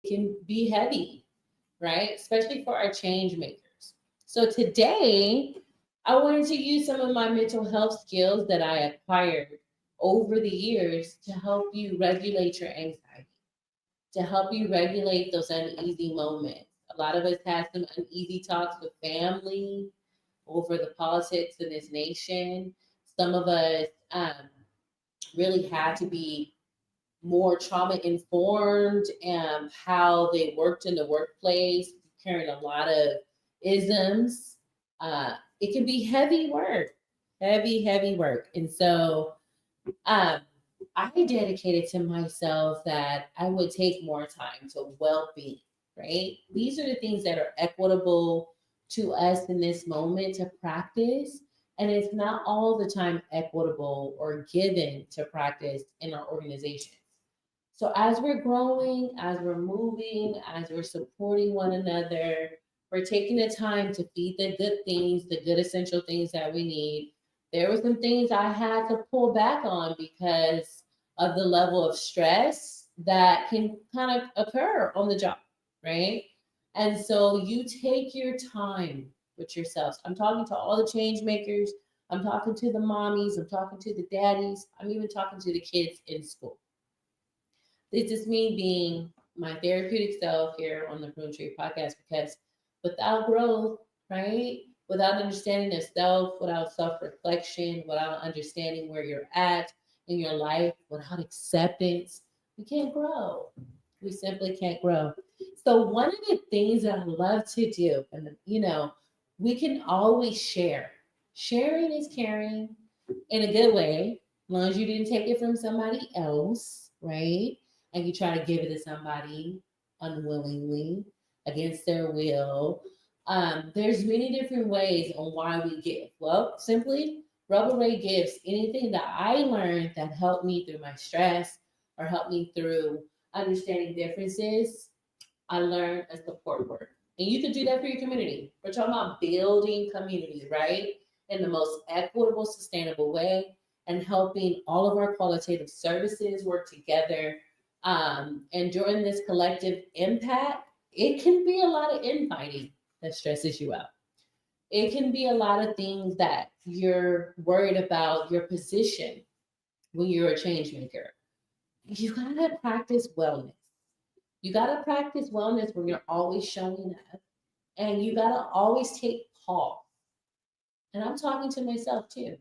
can be heavy, right? Especially for our change makers. So today, I wanted to use some of my mental health skills that I acquired over the years to help you regulate your anxiety, to help you regulate those uneasy moments. A lot of us had some uneasy talks with family over the politics in this nation. Some of us really had to be more trauma informed and how they worked in the workplace, carrying a lot of isms. It can be heavy work, heavy work. And so um, I dedicated to myself that I would take more time to well being, right? These are the things that are equitable to us in this moment to practice. And it's not all the time equitable or given to practice in our organizations. So as we're growing, as we're moving, as we're supporting one another, we're taking the time to feed the good things, the good essential things that we need. There were some things I had to pull back on because of the level of stress that can kind of occur on the job, right? And so you take your time with yourselves. I'm talking to all the change makers. I'm talking to the mommies. I'm talking to the daddies. I'm even talking to the kids in school. This is me being my therapeutic self here on the Pruned Tree Podcast because without growth, right? Without understanding of self, without self reflection, without understanding where you're at in your life, without acceptance, we can't grow. We simply can't grow. So, one of the things that I love to do, and we can always share. Sharing is caring in a good way, as long as you didn't take it from somebody else, right? And you try to give it to somebody unwillingly against their will. There's many different ways on why we give. Well, simply, Rebel Rae gives anything that I learned that helped me through my stress or helped me through understanding differences. I learned a support work. And you can do that for your community. We're talking about building community, right? In the most equitable, sustainable way and helping all of our qualitative services work together. And during this collective impact, it can be a lot of infighting that stresses you out. It can be a lot of things that you're worried about your position when you're a change maker. You gotta practice wellness. You gotta practice wellness when you're always showing up, and you gotta always take pause. And I'm talking to myself too.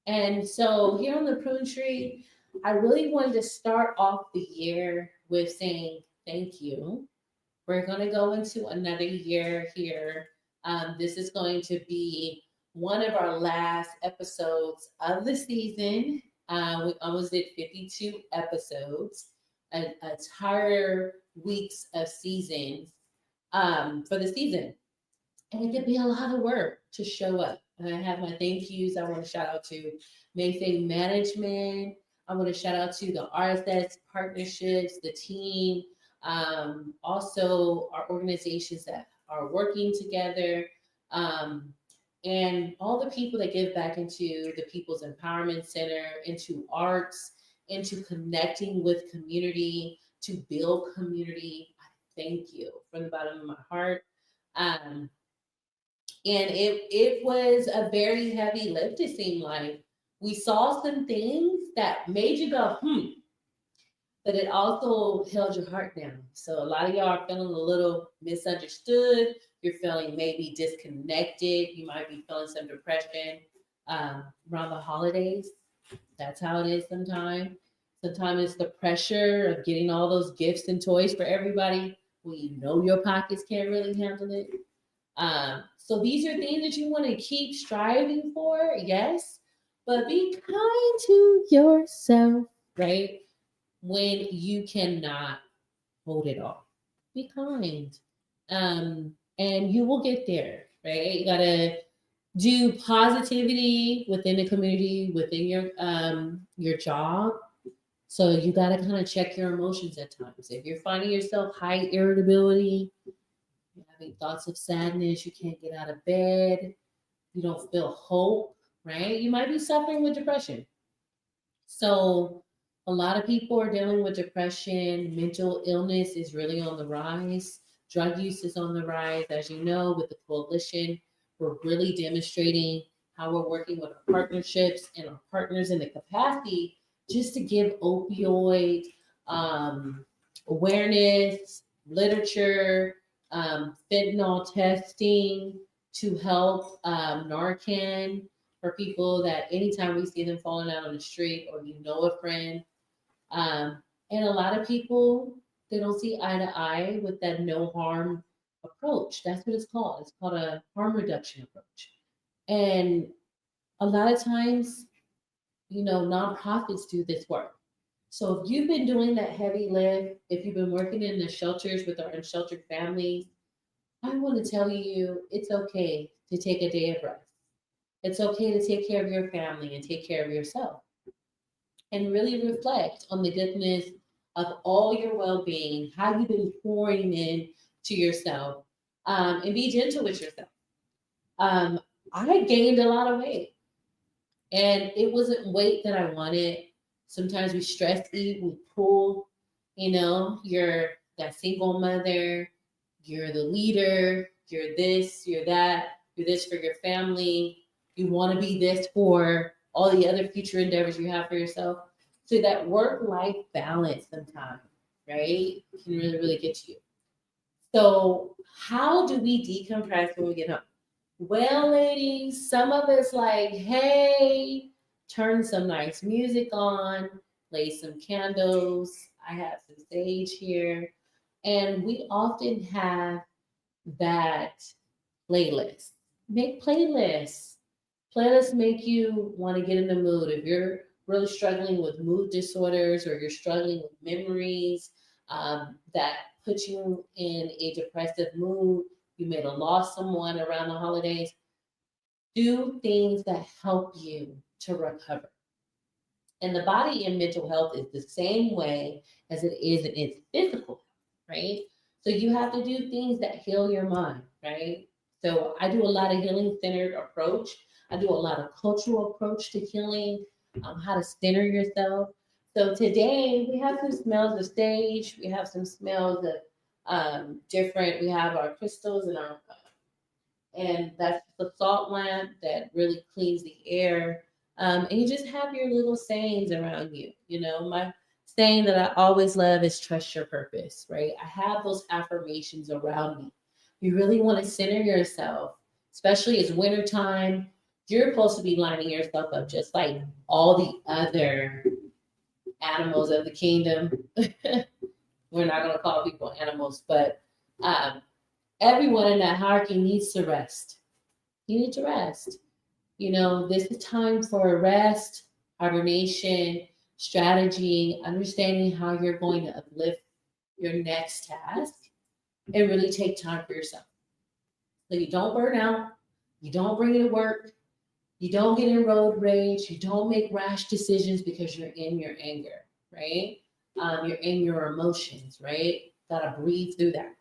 And so here on the Prune Tree, I really wanted to start off the year with saying thank you. We're going to go into another year here. This is going to be one of our last episodes of the season. We almost did 52 episodes, an entire weeks of seasons for the season. And it could be a lot of work to show up. And I have my thank yous. I want to shout out to Mayfair Management. I want to shout out to the RSS partnerships, the team, also our organizations that are working together, and all the people that give back into the People's Empowerment Center, into arts, into connecting with community, to build community. I thank you from the bottom of my heart. Um, and it was a very heavy lift, it seemed like. We saw some things that made you go, but it also held your heart down. So a lot of y'all are feeling a little misunderstood. You're feeling maybe disconnected. You might be feeling some depression around the holidays. That's how it is sometimes. Sometimes it's the pressure of getting all those gifts and toys for everybody when you know your pockets can't really handle it. So these are things that you want to keep striving for, yes, but be kind to yourself, right? When you cannot hold it all, be kind, and you will get there, right? You gotta do positivity within the community, within your job. So you gotta kind of check your emotions at times. If you're finding yourself high irritability, you're having thoughts of sadness, you can't get out of bed, you don't feel hope, right? You might be suffering with depression. So A lot of people are dealing with depression. Mental illness is really on the rise. Drug use is on the rise. As you know, with the coalition, we're really demonstrating how we're working with our partnerships and our partners in the capacity just to give opioid um, awareness, literature, fentanyl testing to help Narcan for people that anytime we see them falling out on the street or you know a friend um, and a lot of people, they don't see eye to eye with that no harm approach. That's what it's called. It's called a harm reduction approach. And a lot of times, nonprofits do this work. So if you've been doing that heavy lift, if you've been working in the shelters with our unsheltered families, I want to tell you it's okay to take a day of rest. It's okay to take care of your family and take care of yourself and really reflect on the goodness of all your well-being, how you've been pouring in to yourself, and be gentle with yourself. Um, I gained a lot of weight, and it wasn't weight that I wanted. Sometimes we stress eat, we pull. You're that single mother, you're the leader, you're this, you're that, you're this for your family. You want to be this for all the other future endeavors you have for yourself. So that work-life balance sometimes, right, can really, really get to you. So how do we decompress when we get home? Well, ladies, some of us like, hey, turn some nice music on, lay some candles. I have some sage here. And we often have that playlist. Make playlists. Playlists make you want to get in the mood. If you're really struggling with mood disorders or you're struggling with memories that put you in a depressive mood, you may have lost someone around the holidays, do things that help you to recover. And the body and mental health is the same way as it is in its physical health, right? So you have to do things that heal your mind, right? So I do a lot of healing centered approach. I do a lot of cultural approach to healing, how to center yourself. So today we have some smells of sage. We have some smells of different. We have our crystals and and that's the salt lamp that really cleans the air. And you just have your little sayings around you. My saying that I always love is trust your purpose, right? I have those affirmations around me. You really want to center yourself, especially as wintertime. You're supposed to be lining yourself up just like all the other animals of the kingdom. We're not going to call people animals, but um, everyone in that hierarchy needs to rest. You need to rest. This is time for rest, hibernation, strategy, understanding how you're going to uplift your next task and really take time for yourself. So you don't burn out, you don't bring it to work, you don't get in road rage, you don't make rash decisions because you're in your anger, right? You're in your emotions, right? Gotta breathe through that.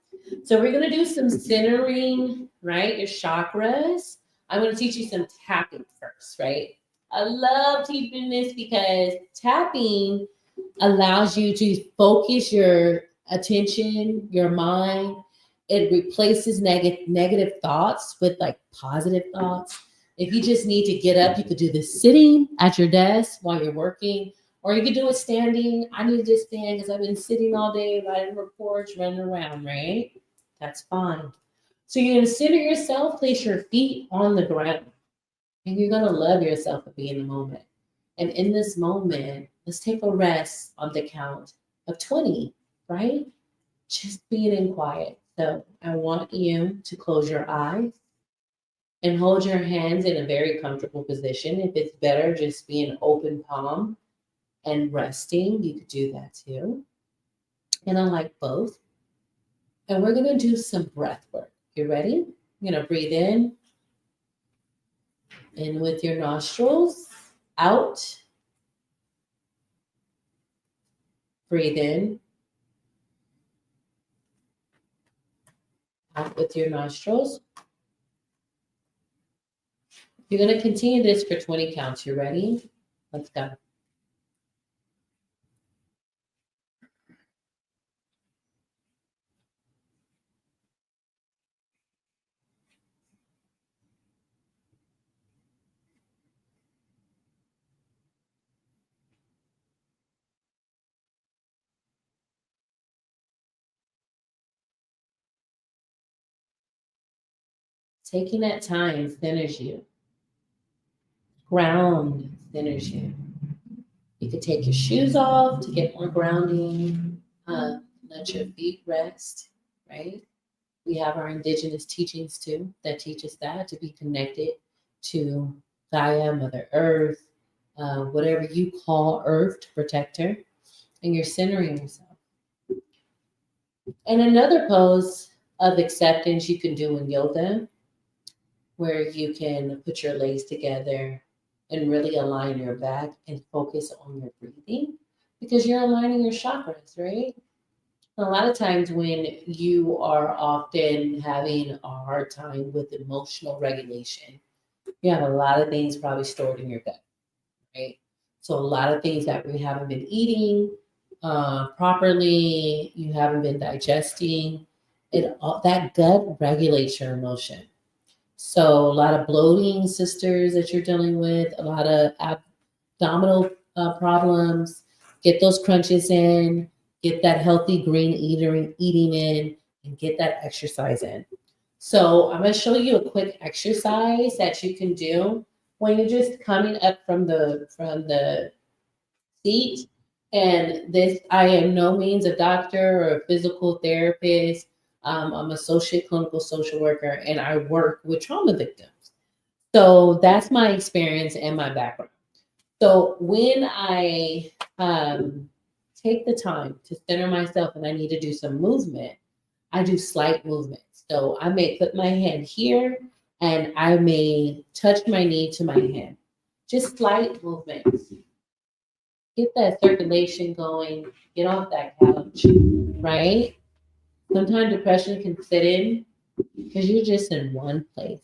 So we're gonna do some centering, right? Your chakras. I'm gonna teach you some tapping first, right? I love teaching this because tapping allows you to focus your attention, your mind. It replaces negative thoughts with like positive thoughts. If you just need to get up, you could do this sitting at your desk while you're working, or you could do it standing. I need to just stand because I've been sitting all day, riding the porch, running around, right? That's fine. So you're going to center yourself, place your feet on the ground, and you're going to love yourself and be in the moment. And in this moment, let's take a rest on the count of 20, right? Just being in quiet. So I want you to close your eyes and hold your hands in a very comfortable position. If it's better, just be an open palm and resting. You could do that too. And I like both. And we're going to do some breath work. You ready? You're going to breathe in with your nostrils, out, breathe in, out with your nostrils. You're going to continue this for 20 counts. You ready? Let's go. Taking that time centers you. Ground centers you. You could take your shoes off to get more grounding. Let your feet rest, right? We have our indigenous teachings too that teach us that to be connected to Gaia, Mother Earth, whatever you call Earth to protect her, and you're centering yourself. And another pose of acceptance you can do in yoga, where you can put your legs together and really align your back and focus on your breathing because you're aligning your chakras, right? A lot of times when you are often having a hard time with emotional regulation, you have a lot of things probably stored in your gut, right? So a lot of things that we haven't been eating properly, you haven't been digesting, that gut regulates your emotion. So a lot of bloating, sisters, that you're dealing with, a lot of abdominal problems. Get those crunches in, get that healthy green eating in, and get that exercise in. So I'm going to show you a quick exercise that you can do when you're just coming up from the seat. And this, I am no means a doctor or a physical therapist. I'm associate clinical social worker, and I work with trauma victims. So that's my experience and my background. So when I take the time to center myself and I need to do some movement, I do slight movements. So I may put my hand here and I may touch my knee to my hand. Just slight movements. Get that circulation going. Get off that couch, right? Sometimes depression can sit in because you're just in one place.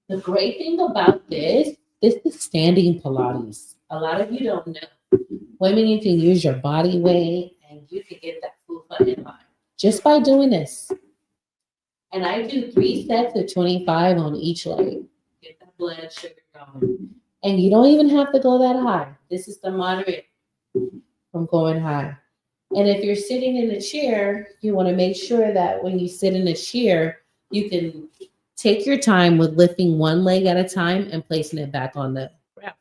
The great thing about this is standing Pilates. A lot of you don't know. Women, you can use your body weight and you can get that fupa in line just by doing this. And I do 3 sets of 25 on each leg. Get that blood sugar going. And you don't even have to go that high. This is the moderate from going high. And if you're sitting in a chair, you want to make sure that when you sit in a chair, you can take your time with lifting one leg at a time and placing it back on the ground.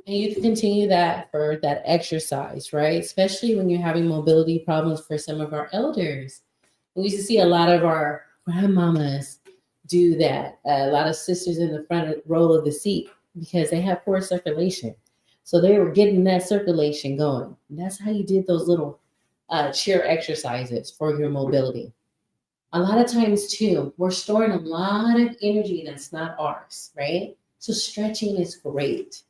And you can continue that for that exercise, right? Especially when you're having mobility problems for some of our elders. We used to see a lot of our grandmamas do that. A lot of sisters in the front row of the seat because they have poor circulation. So they were getting that circulation going. And that's how you did those little chair exercises for your mobility. A lot of times too, we're storing a lot of energy that's not ours, right? So stretching is great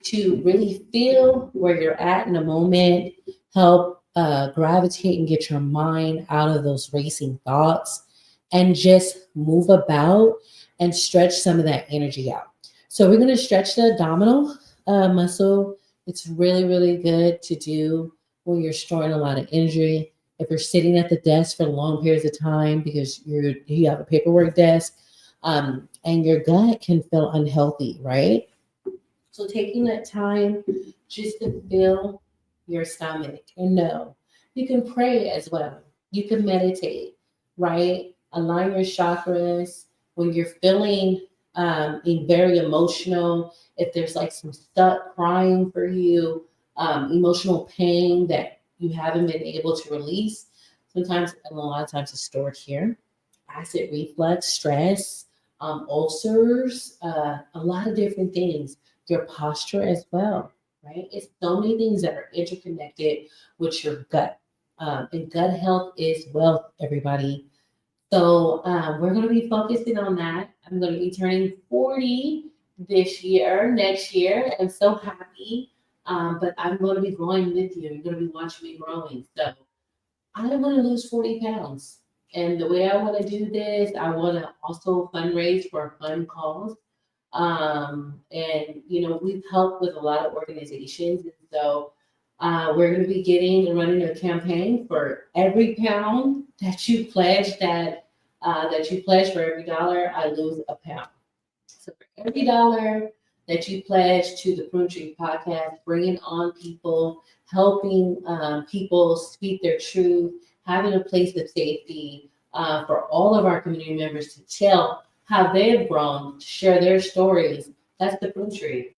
to really feel where you're at in a moment, help gravitate and get your mind out of those racing thoughts and just move about and stretch some of that energy out. So we're going to stretch the abdominal muscle. It's really, really good to do when you're storing a lot of energy. If you're sitting at the desk for long periods of time because you have a paperwork desk and your gut can feel unhealthy, right? So taking that time just to feel your stomach and know you can pray as well. You can meditate, right? Align your chakras when you're feeling being very emotional. If there's like some stuck crying for you, emotional pain that you haven't been able to release, sometimes and a lot of times it's stored here. Acid reflux, stress, ulcers, a lot of different things. Your posture as well, right? It's so many things that are interconnected with your gut. And gut health is wealth, everybody. So we're going to be focusing on that. I'm going to be turning 40 next year. I'm so happy. But I'm going to be growing with you. You're going to be watching me growing. So I want to lose 40 pounds. And the way I want to do this, I want to also fundraise for a fun cause. And we've helped with a lot of organizations. And so we're going to be getting and running a campaign for every pound that you pledge that you pledge for every dollar, I lose a pound. So for every dollar that you pledge to the Pruned Tree Podcast, bringing on people, helping people speak their truth, having a place of safety for all of our community members to tell how they've grown, to share their stories. That's the Pruned Tree.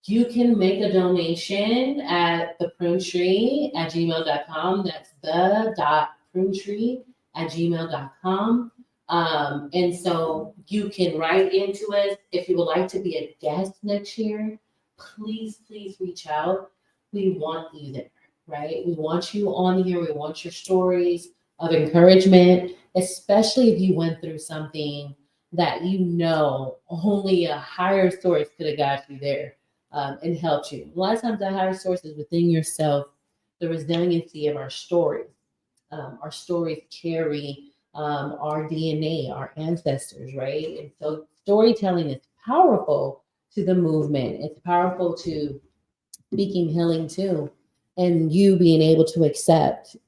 You can make a donation at theprunedtree@gmail.com. That's the.prunedtree@gmail.com. And so you can write into us. If you would like to be a guest next year, please reach out. We want you there, right? We want you on here. We want your stories of encouragement, especially if you went through something that only a higher source could have got you there and helped you. A lot of times the higher source is within yourself, the resiliency of our stories. Our stories carry our DNA, our ancestors, right? And so storytelling is powerful to the movement. It's powerful to speaking healing too, and you being able to accept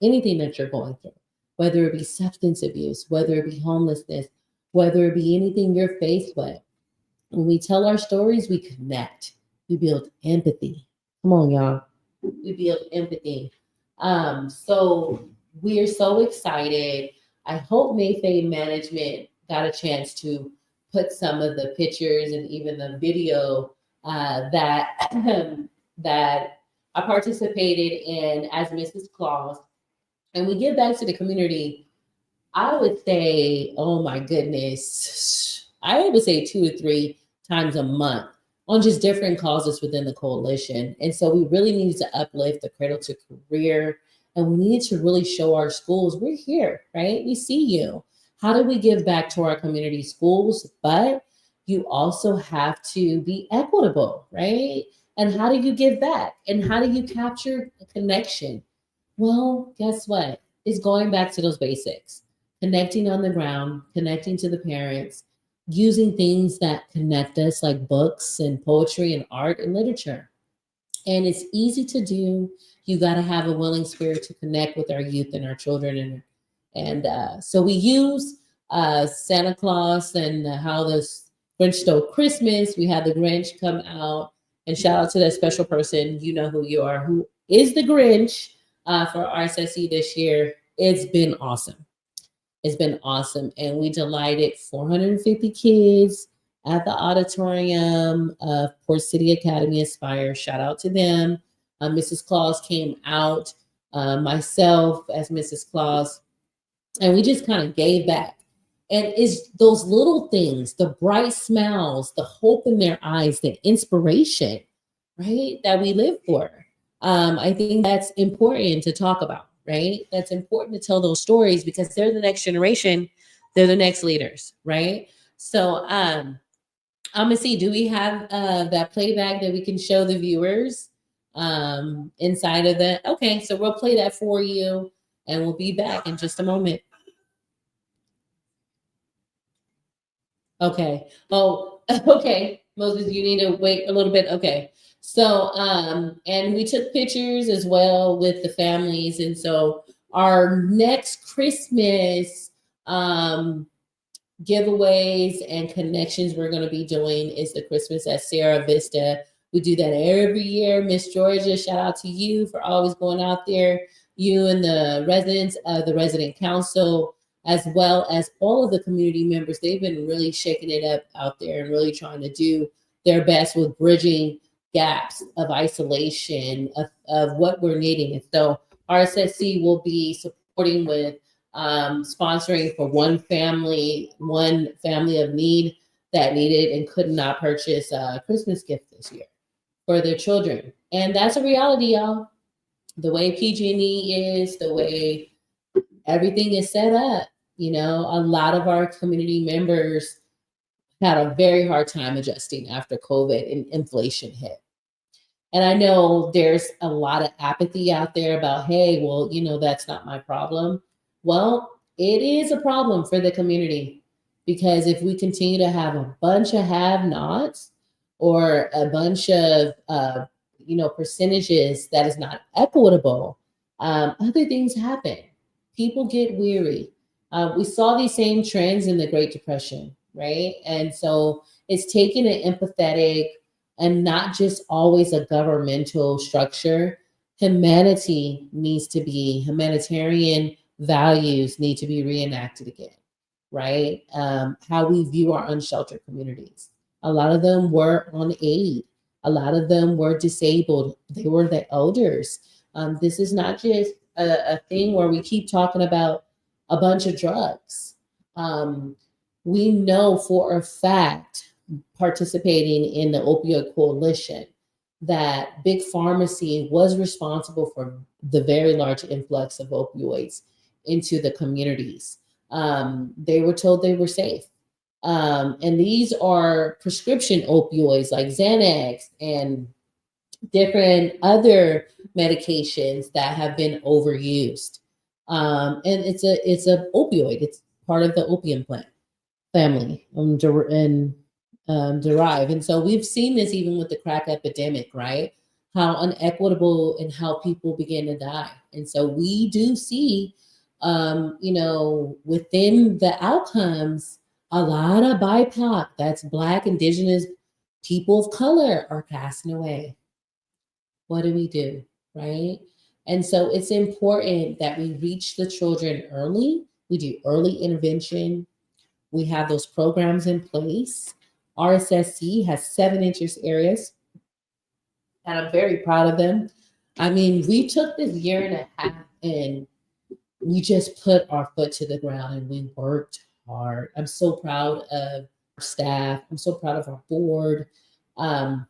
anything that you're going through, whether it be substance abuse, whether it be homelessness, whether it be anything you're faced with. When we tell our stories, we connect. We build empathy. Come on, y'all. We build empathy. So we're so excited. I hope Mayfair management got a chance to put some of the pictures and even the video that that I participated in as Mrs. Claus. And we give back to the community. I would say, oh my goodness, I would say 2 or 3 times a month on just different causes within the coalition. And so we really needed to uplift the cradle to career, and we needed to really show our schools, we're here, right? We see you. How do we give back to our community schools? But you also have to be equitable, right? And how do you give back? And how do you capture a connection? Well, guess what? It's going back to those basics. Connecting on the ground, connecting to the parents, using things that connect us like books and poetry and art and literature. And it's easy to do. You got to have a willing spirit to connect with our youth and our children. And so we use Santa Claus and how the Grinch stole Christmas. We had the Grinch come out, and shout out to that special person. You know who you are, who is the Grinch for RSSE this year. It's been awesome. It's been awesome. And we delighted 450 kids at the auditorium of Port City Academy Aspire. Shout out to them. Mrs. Claus came out, myself as Mrs. Claus, and we just kind of gave back. And it's those little things, the bright smiles, the hope in their eyes, the inspiration, right, that we live for. I think that's important to talk about, right? That's important to tell those stories because they're the next generation. They're the next leaders, right? So I'm gonna see, do we have that playback that we can show the viewers inside of that? Okay, so we'll play that for you and we'll be back in just a moment. Okay. Oh, okay. Moses, you need to wait a little bit. Okay. So, and we took pictures as well with the families. And so our next Christmas giveaways and connections we're going to be doing is the Christmas at Sierra Vista. We do that every year. Miss Georgia, shout out to you for always going out there. You and the residents of the resident council, as well as all of the community members, they've been really shaking it up out there and really trying to do their best with bridging gaps of isolation of what we're needing. And so RSSC will be supporting with sponsoring for one family of need that needed and could not purchase a Christmas gift this year for their children. And that's a reality, y'all. The way PG&E is, the way everything is set up, you know, a lot of our community members had a very hard time adjusting after COVID and inflation hit. And I know there's a lot of apathy out there about, hey, well, you know, that's not my problem. Well, it is a problem for the community because if we continue to have a bunch of have-nots or a bunch of, percentages that is not equitable, other things happen. People get weary. We saw these same trends in the Great Depression, right? And so It's taking an empathetic and not just always a governmental structure. Humanitarian values need to be reenacted again, right? How we view our unsheltered communities. A lot of them were on aid. A lot of them were disabled. They were the elders. This is not just a thing where we keep talking about a bunch of drugs. We know for a fact, participating in the opioid coalition, that big pharmacy was responsible for the very large influx of opioids into the communities. They were told they were safe. And these are prescription opioids like Xanax and different other medications that have been overused. And it's a opioid. It's part of the opium plant family derive. And so we've seen this even with the crack epidemic, right? How unequitable and how people begin to die. And so we do see, within the outcomes, a lot of BIPOC, that's Black, Indigenous, people of color, are passing away. What do we do, right? And so it's important that we reach the children early. We do early intervention. We have those programs in place. RSSC has 7 interest areas, and I'm very proud of them. I mean, we took this year and a half and we just put our foot to the ground and we worked hard. I'm so proud of our staff. I'm so proud of our board. And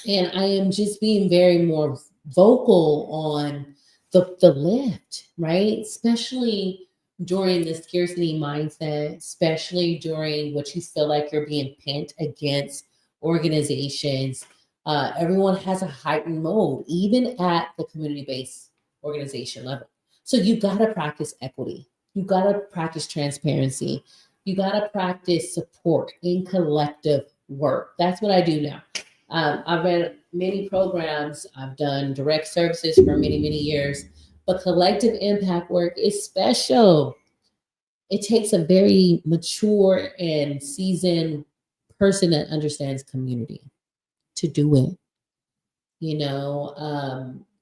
I am just being very more vocal on the lift, right? Especially during the scarcity mindset, especially during what you feel like you're being pent against organizations. Everyone has a heightened mode, even at the community-based organization level. So you got to practice equity. You got to practice transparency. You got to practice support in collective work. That's what I do now. I've ran many programs. I've done direct services for many, many years. But collective impact work is special. It takes a very mature and seasoned person that understands community to do it.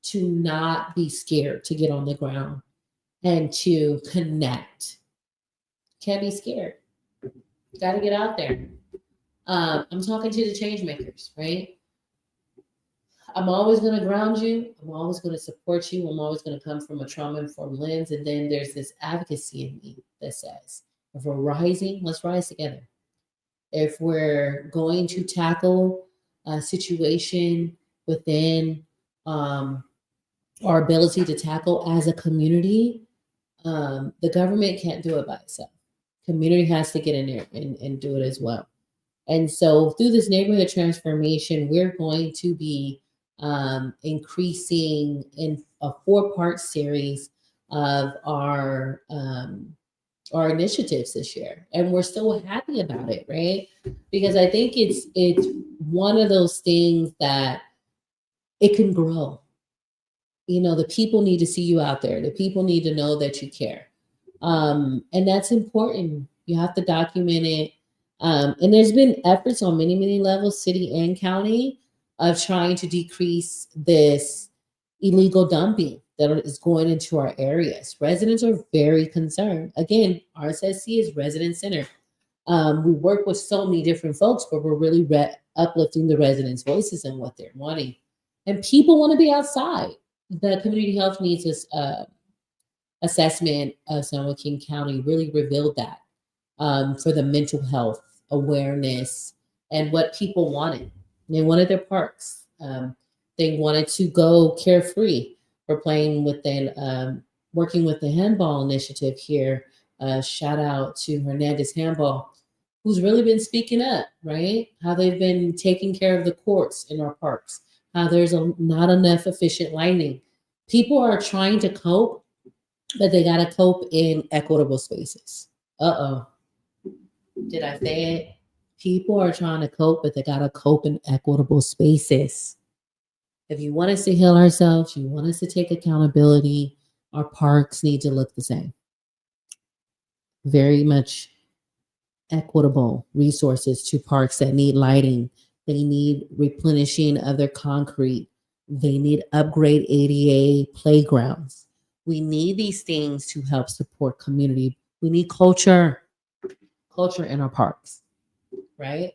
To not be scared to get on the ground and to connect. Can't be scared. Got to get out there. I'm talking to the change makers, right? I'm always going to ground you. I'm always going to support you. I'm always going to come from a trauma-informed lens. And then there's this advocacy in me that says, if we're rising, let's rise together. If we're going to tackle a situation within our ability to tackle as a community, the government can't do it by itself. Community has to get in there and do it as well. And so through this neighborhood transformation, we're going to be increasing in a 4-part series of our initiatives this year, and we're so happy about it, right? Because I think it's one of those things that it can grow. The people need to see you out there. The people need to know that you care, and that's important. You have to document it. And there's been efforts on many, many levels, city and county, of trying to decrease this illegal dumping that is going into our areas. Residents are very concerned. Again, RSSC is resident centered. We work with so many different folks, but we're really uplifting the residents' voices and what they're wanting. And people want to be outside. The community health needs assessment of San Joaquin County really revealed that for the mental health awareness and what people wanted. They wanted their parks. They wanted to go carefree. We're playing working with the handball initiative here. Shout out to Hernandez Handball, who's really been speaking up, right? How they've been taking care of the courts in our parks. How there's not enough efficient lighting. People are trying to cope, but they got to cope in equitable spaces. Did I say it? People are trying to cope, but they got to cope in equitable spaces. If you want us to heal ourselves, you want us to take accountability, our parks need to look the same. Very much equitable resources to parks that need lighting. They need replenishing of their concrete. They need upgrade ADA playgrounds. We need these things to help support community. We need culture in our parks, right?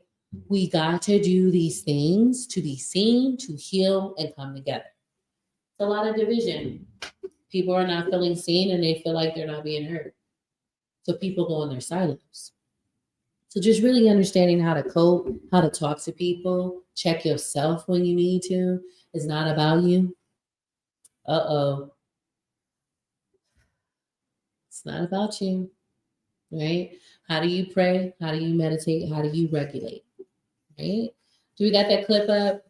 We got to do these things to be seen, to heal, and come together. It's a lot of division. People are not feeling seen and they feel like they're not being heard. So people go in their silos. So just really understanding how to cope, how to talk to people, check yourself when you need to. It's not about you. Uh-oh. It's not about you, right? How do you pray? How do you meditate? How do you regulate, right? Do we got that clip up?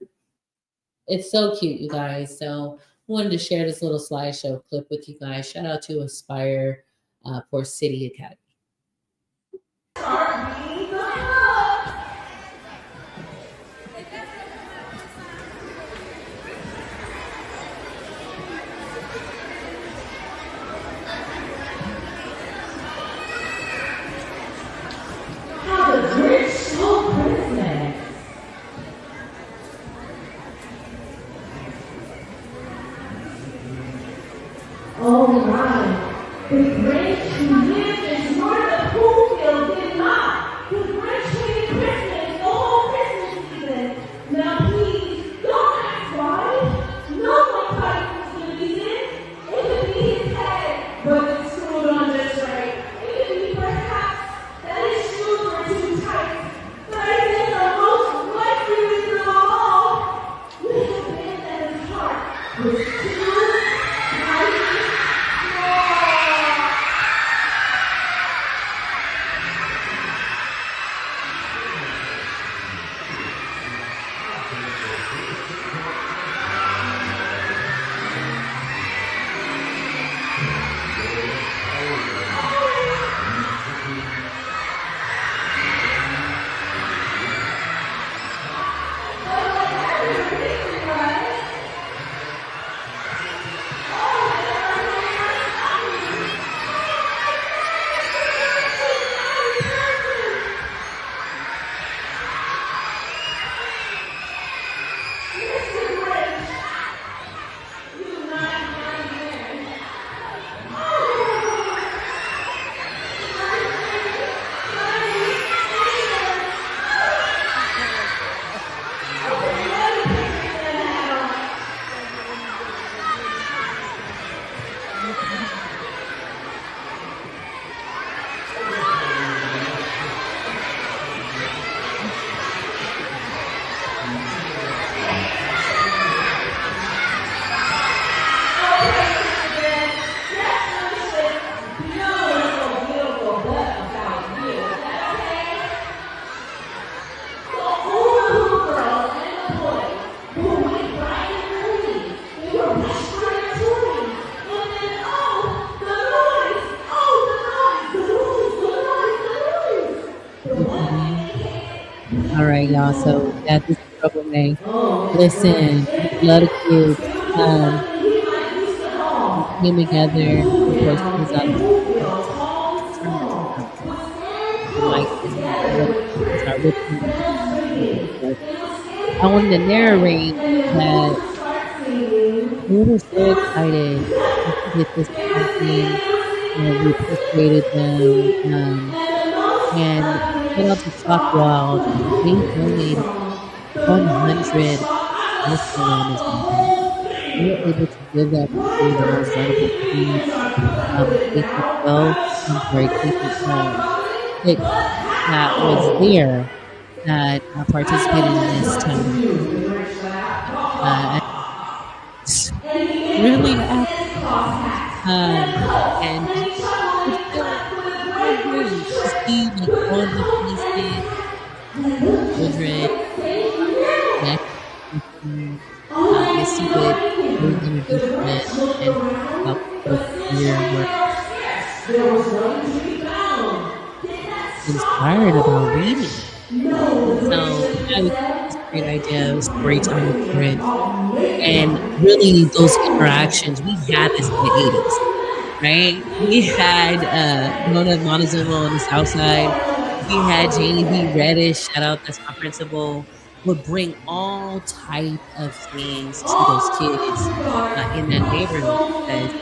It's so cute, you guys. So wanted to share this little slideshow clip with you guys. Shout out to Aspire for City Academy. All right. The Grinch who lived in Florida Poolfield did not. The Grinch hated Christmas the whole Christmas season. Now please, don't ask why. No one thought he was going to be this. It could be his head, but the screwed on just right. It could be perhaps that his shoes were too tight. But I think the most likely reason of all would have been that his heart was too tight. All right, y'all. So that is Rebel Rae. Listen, love the kids. We came together. Of course, it was out of like start with I wanted to narrate that we were so excited to get this campaign. We appreciated them. And shout out to Chalk Wild. They donated 100 Western wellness campaign. We were able to give that to the most vulnerable kids, K-12, I'm sorry, K-6 that was there that participated in this time. Really and to see like all the pieces, children, I see what we're going to do for them and about the year we're inspired about reading. So that was a great idea of story time with Grinch. And really those interactions, we had this in the 80s, right? We had Mona Montezuma on the South Side. We had Janie B. Reddish, shout out, that's my principal, would bring all type of things to those kids in that neighborhood because,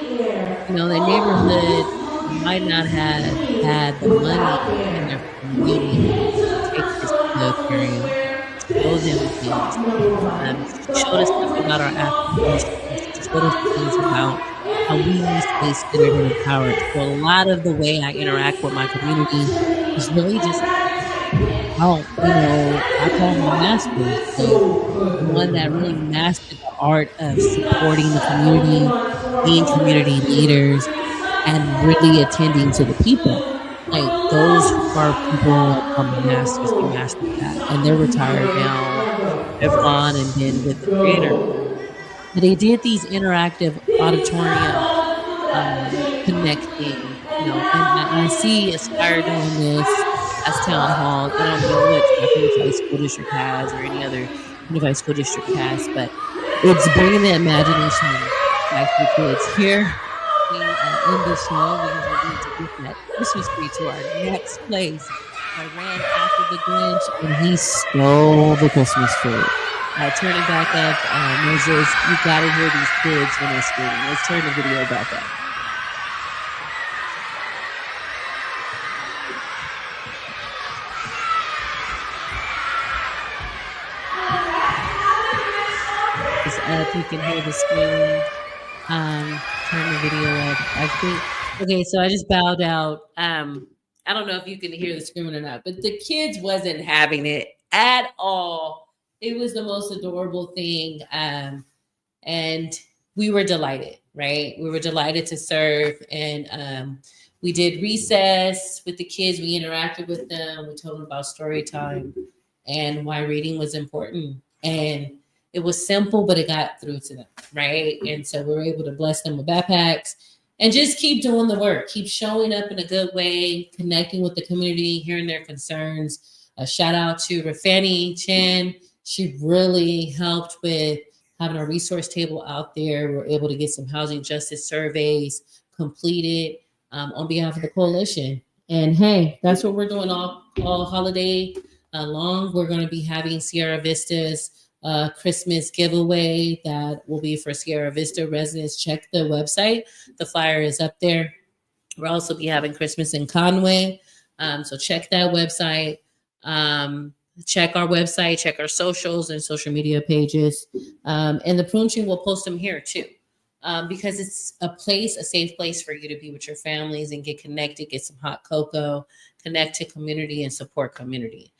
their neighborhood might not have had the money in their community to take kids to the aquarium, to show them things. She showed us stuff about our African history. She showed us things about how we stay centered and empowered. So a lot of the way I interact with my community is really just about, I call them my masters, like the one that really mastered the art of supporting the community, being community leaders, and really attending to the people. Like those are people I call my masters. They mastered that, and they're retired now, have gone and been with the creator. But they did these interactive auditorium connecting, and I see Aspire doing this as town halls. I don't know what Unified School District has or any other Unified School District has, but it's bringing the imagination back to the kids. Here, we end the show because we're going to get that Christmas tree to our next place. I ran after the Grinch and he stole the Christmas tree. Turn it back up. Moses, you got to hear these kids when they're screaming. Let's turn the video back up. Up, you can hear the screaming. Turn the video up. I think. Okay, so I just bowed out. I don't know if you can hear the screaming or not, but the kids wasn't having it at all. It was the most adorable thing, and we were delighted. Right, we were delighted to serve, and we did recess with the kids. We interacted with them. We told them about story time and why reading was important, and it was simple, but it got through to them, right? And so we were able to bless them with backpacks and just keep doing the work, keep showing up in a good way, connecting with the community, hearing their concerns. A shout out to Rafani Chen. She really helped with having a resource table out there. We were able to get some housing justice surveys completed on behalf of the coalition. And hey, that's what we're doing all holiday long. We're going to be having Sierra Vista's Christmas giveaway that will be for Sierra Vista residents. Check the website. The flyer is up there. We'll also be having Christmas in Conway. So check that website. Check our website, check our socials and social media pages. And the Pruned Tree will post them here too. Because it's a safe place for you to be with your families and get connected, get some hot cocoa, connect to community and support community.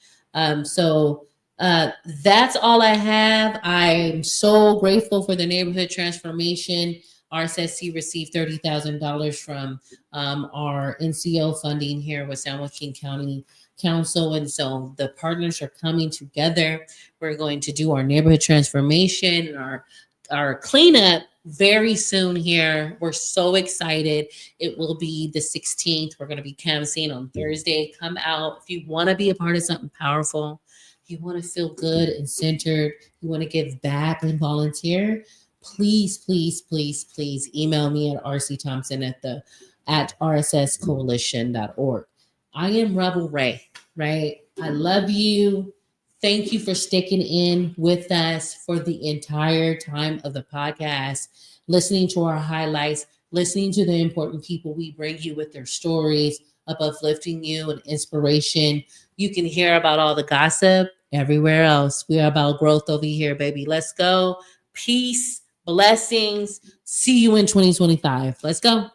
So that's all I have. I'm so grateful for the neighborhood transformation. RSSC received $30,000 from our NCO funding here with San Joaquin County Council. And so the partners are coming together. We're going to do our neighborhood transformation and our cleanup very soon here. We're so excited. It will be the 16th. We're going to be canvassing on Thursday. Come out if you want to be a part of something powerful. You want to feel good and centered, you want to give back and volunteer, please, please, please, please email me at rcthompson@rsscoalition.org. I am Rebel Rae, right? I love you. Thank you for sticking in with us for the entire time of the podcast, listening to our highlights, listening to the important people we bring you with their stories of uplifting you and inspiration. You can hear about all the gossip everywhere else. We are about growth over here, baby. Let's go. Peace, blessings. See you in 2025. Let's go.